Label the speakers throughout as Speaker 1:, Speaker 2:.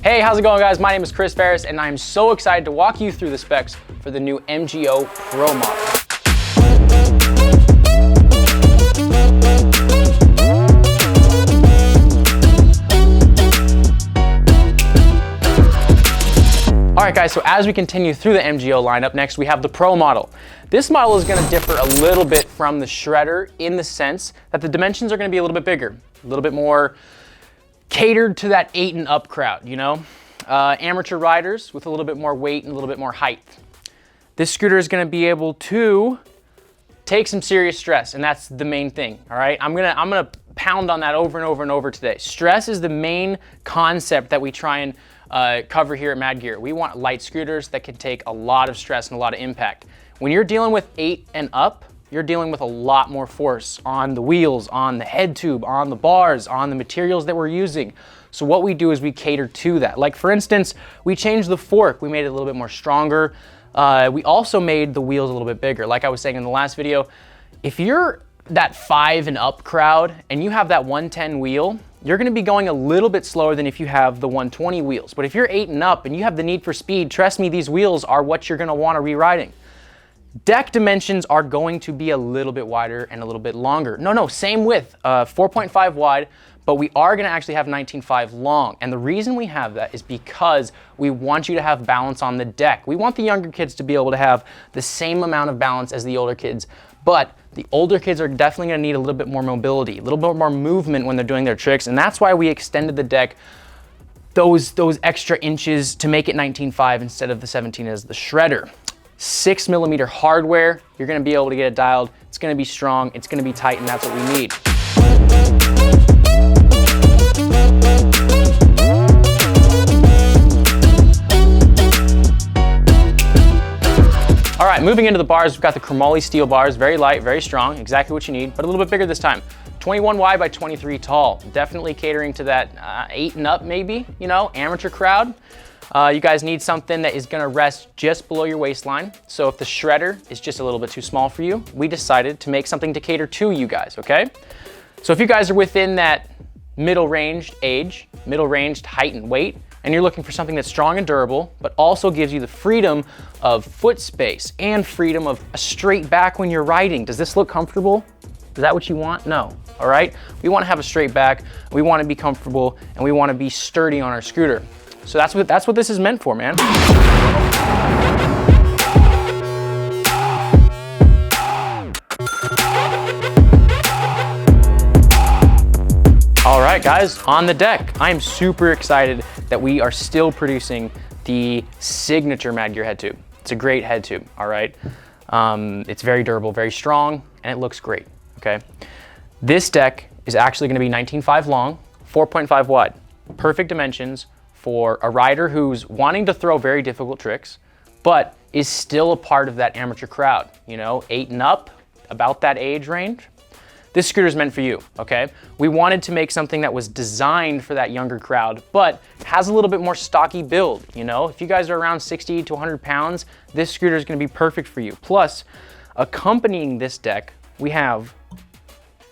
Speaker 1: Hey, how's it going, guys? My name is Farris, and I'm so excited to walk you through the specs for the new MGO Pro model. All right, guys, so as we continue through the MGO lineup, next we have the Pro model. This model is going to differ a little bit from the Shredder in the sense that the dimensions are going to be a little bit bigger, a little bit more catered to that 8 and up crowd, you know? Amateur riders with a little bit more weight and a little bit more height. This scooter is going to be able to take some serious stress, and that's the main thing, all right? I'm gonna pound on that over and over and over today. Stress is the main concept that we try and cover here at Mad Gear. We want light scooters that can take a lot of stress and a lot of impact. When you're dealing with 8 and up, you're dealing with a lot more force on the wheels, on the head tube, on the bars, on the materials that we're using. So what we do is we cater to that. Like for instance, we changed the fork. We made it a little bit more stronger. We also made the wheels a little bit bigger. Like I was saying in the last video, if you're that 5 and up crowd and you have that 110 wheel, you're gonna be going a little bit slower than if you have the 120 wheels. But if you're 8 and up and you have the need for speed, trust me, these wheels are what you're gonna wanna re-riding. Deck dimensions are going to be a little bit wider and a little bit longer. No, same width, 4.5 wide, but we are gonna actually have 19.5 long. And the reason we have that is because we want you to have balance on the deck. We want the younger kids to be able to have the same amount of balance as the older kids, but the older kids are definitely gonna need a little bit more mobility, a little bit more movement when they're doing their tricks, and that's why we extended the deck those extra inches to make it 19.5 instead of the 17 as the Shredder. 6mm hardware, you're gonna be able to get it dialed. It's gonna be strong, it's gonna be tight, and that's what we need. All right, moving into the bars, we've got the chromoly steel bars, very light, very strong, exactly what you need, but a little bit bigger this time. 21 wide by 23 tall, definitely catering to that 8 and up maybe, you know, amateur crowd. You guys need something that is gonna rest just below your waistline. So if the Shredder is just a little bit too small for you, we decided to make something to cater to you guys, okay? So if you guys are within that middle-ranged age, middle-ranged height and weight, and you're looking for something that's strong and durable, but also gives you the freedom of foot space and freedom of a straight back when you're riding. Does this look comfortable? Is that what you want? No, all right? We wanna have a straight back, we wanna be comfortable, and we wanna be sturdy on our scooter. So that's what this is meant for, man. All right, guys, on the deck. I am super excited that we are still producing the signature Mad Gear head tube. It's a great head tube, all right? It's very durable, very strong, and it looks great, okay? This deck is actually gonna be 19.5 long, 4.5 wide. Perfect dimensions for a rider who's wanting to throw very difficult tricks, but is still a part of that amateur crowd, you know, 8 and up, about that age range. This scooter is meant for you, okay? We wanted to make something that was designed for that younger crowd, but has a little bit more stocky build, you know? If you guys are around 60 to 100 pounds, this scooter is gonna be perfect for you. Plus, accompanying this deck, we have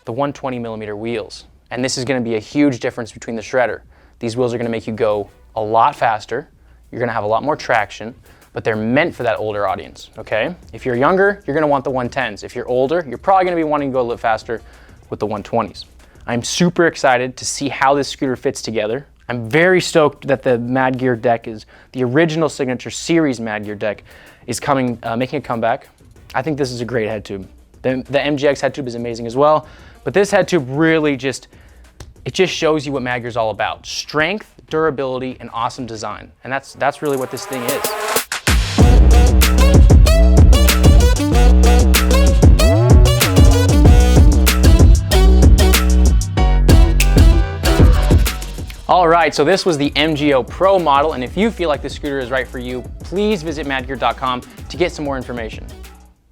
Speaker 1: the 120mm wheels. And this is gonna be a huge difference between the Shredder. These wheels are gonna make you go a lot faster. You're gonna have a lot more traction, but they're meant for that older audience, okay? If you're younger, you're gonna want the 110s. If you're older, you're probably gonna be wanting to go a little faster with the 120s. I'm super excited to see how this scooter fits together. I'm very stoked that the Mad Gear deck is, the original signature series Mad Gear deck is coming, making a comeback. I think this is a great head tube. The MGX head tube is amazing as well, but this head tube really it just shows you what Mad Gear is all about. Strength, durability, and awesome design. And that's really what this thing is. All right, so this was the MGO Pro model, and if you feel like this scooter is right for you, please visit madgear.com to get some more information.